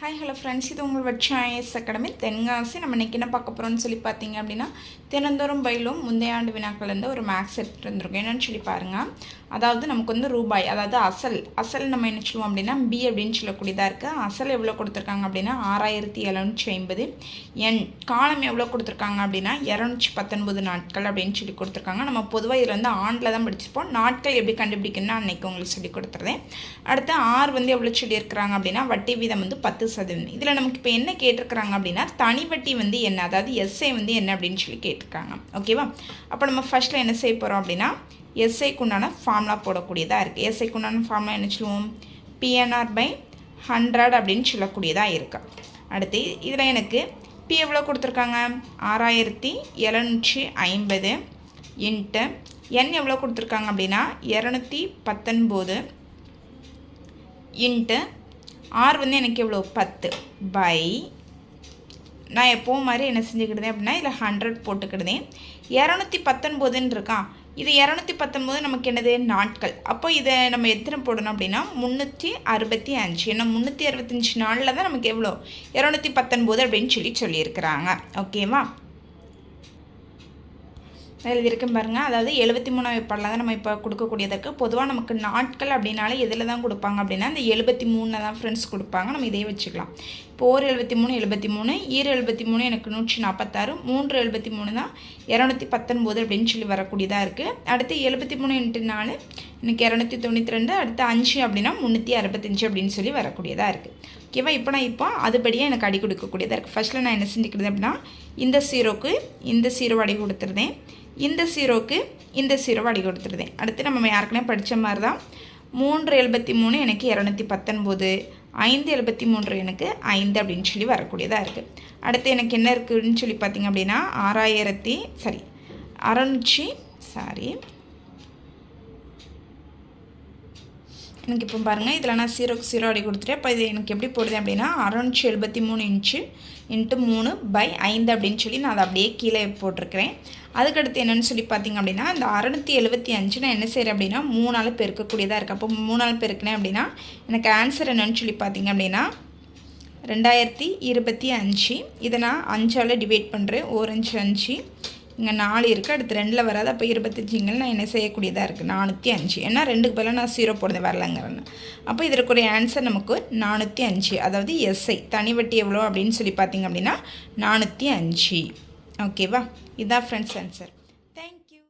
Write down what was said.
Hi hello friends, இது உங்கள் வட்சாயஸ் academy Tenkasi. நம்ம இன்றைக்கி என்ன பார்க்க போகிறோம்னு சொல்லி பார்த்தீங்க அப்படின்னா, தினந்தோறும் பயிலும் முந்தைய ஆண்டு வினாக்கள்லேருந்து ஒரு மேக்ஸ் எடுத்துகிட்டு வந்திருக்கோம். என்னென்னு சொல்லி பாருங்கள். அதாவது நமக்கு வந்து ரூபாய், அதாவது அசல் நம்ம என்ன சொல்லுவோம் அப்படின்னா பி அப்படின்னு சொல்லக்கூடியதாக இருக்குது. அசல் எவ்வளோ கொடுத்துருக்காங்க அப்படின்னா 6750. என் காலம் எவ்வளோ கொடுத்துருக்காங்க அப்படின்னா 219 நாட்கள் அப்படின்னு சொல்லி கொடுத்துருக்காங்க. நம்ம பொதுவாக இதில் வந்து ஆண்டில் தான் படிச்சிருப்போம். நாட்கள் எப்படி கண்டுபிடிக்கணும்னு அன்றைக்கி உங்களுக்கு சொல்லி கொடுத்துருந்தேன். அடுத்து ஆர் வந்து எவ்வளோ சொல்லியிருக்கிறாங்க அப்படின்னா வட்டி வீதம் வந்து 10%. இதில் நமக்கு இப்போ என்ன கேட்டிருக்கிறாங்க அப்படின்னா தனி வட்டி வந்து என்ன, அதாவது எஸ்ஐ வந்து என்ன அப்படின்னு சொல்லி கேட்டிருக்காங்க. ஓகேவா? அப்போ நம்ம ஃபஸ்ட்டில் என்ன செய்ய போகிறோம் அப்படின்னா எஸ்ஐக்கு உண்டான ஃபார்முலா போடக்கூடியதாக இருக்குது. எஸ்ஐக்கு உண்டான ஃபார்முலா என்ன சொல்லுவோம், PNR/100 அப்படின்னு சொல்லக்கூடியதாக இருக்குது. அடுத்து இதில் எனக்கு பி எவ்வளோ கொடுத்துருக்காங்க 6750 இன்ட்டு என் எவ்வளோ கொடுத்துருக்காங்க அப்படின்னா 219 இன்ட்டு ஆர் வந்து எனக்கு எவ்வளோ 10 பை நான் எப்போவும் மாதிரி என்ன செஞ்சுக்கிட்டேன் அப்படின்னா இதில் 100 போட்டுக்கிட்டேன். 219 இருக்கான். இது 219 நமக்கு என்னது நாட்கள். அப்போ இதை நம்ம எத்தனை போடணும் அப்படின்னா 365. ஏன்னா 365 நாளில் தான் நமக்கு எவ்வளோ 219 அப்படின்னு சொல்லியிருக்கிறாங்க. ஓகேவா? எழுதியிருக்கேன் பாருங்கள். அதாவது 73 பாடலாம் தான் நம்ம இப்போ கொடுக்கக்கூடியதற்கு. பொதுவாக நமக்கு நாட்கள் அப்படின்னாலே எதில் தான் கொடுப்பாங்க அப்படின்னா இந்த 73 தான் ஃப்ரெண்ட்ஸ் கொடுப்பாங்க. நம்ம இதே வச்சுக்கலாம். இப்போ ஒரு 73 ஈர 73 எனக்கு 146, 3 73 தான் 219 அப்படின்னு சொல்லி வரக்கூடியதாக இருக்குது. அடுத்து 73 × 4 எனக்கு 292, அடுத்து 5 அப்படின்னா 365 அப்படின்னு சொல்லி வரக்கூடியதாக இருக்குது. ஓகேவா? இப்போ அதுபடியாக எனக்கு அடி கொடுக்கக்கூடியதாக இருக்குது. ஃபஸ்ட்டில் நான் என்ன செஞ்சுக்கிறது அப்படின்னா இந்த ஜீரோக்கு இந்த ஜீரோ அடி கொடுத்துருந்தேன், இந்த ஜீரோக்கு இந்த ஜீரோவை அடி கொடுத்துருந்தேன். அடுத்து நம்ம யாருக்குனே படித்த மாதிரி தான் 373 எனக்கு 219, 573 எனக்கு 5 அப்படின்னு சொல்லி வரக்கூடியதாக இருக்குது. அடுத்து எனக்கு என்ன இருக்குதுன்னு சொல்லி பார்த்திங்க அப்படின்னா 600 எனக்கு இப்போ பாருங்கள் இதில் நான் 0க்கு 0 அடி கொடுத்துட்டேன். இப்போ இது எனக்கு எப்படி போடுது அப்படின்னா 673 இன்ட்டு 3/5 அப்படின்னு சொல்லி நான் அதை அப்படியே கீழே போட்டிருக்கிறேன். அதுக்கடுத்து என்னென்னு சொல்லி பார்த்திங்க அப்படின்னா இந்த 675 நான் என்ன செய்கிறேன் அப்படின்னா 3ஆல் பெருக்கக்கூடியதாக இருக்குது. அப்போ 3ஆல் பெருக்கினேன் அப்படின்னா எனக்கு ஆன்சர் என்னென்னு சொல்லி பார்த்திங்க அப்படின்னா 2025. இதை நான் 5ஆல் டிவைட் பண்ணுறேன். 1 5 5, இங்கே 4 இருக்குது, அடுத்து 2 வராது. அப்போ 25 நான் என்ன செய்யக்கூடியதாக இருக்குது 405. ஏன்னா 2க்கு பதிலாக நான் 0 போடுறேன் வரலங்கிறேன்னு. அப்போ இதற்குரிய ஆன்சர் நமக்கு 405. அதாவது எஸ்ஐ தனி வட்டி எவ்வளோ அப்படின்னு சொல்லி பார்த்திங்க அப்படின்னா 405. ஓகேவா? இதுதான் ஃப்ரெண்ட்ஸ் ஆன்சர்.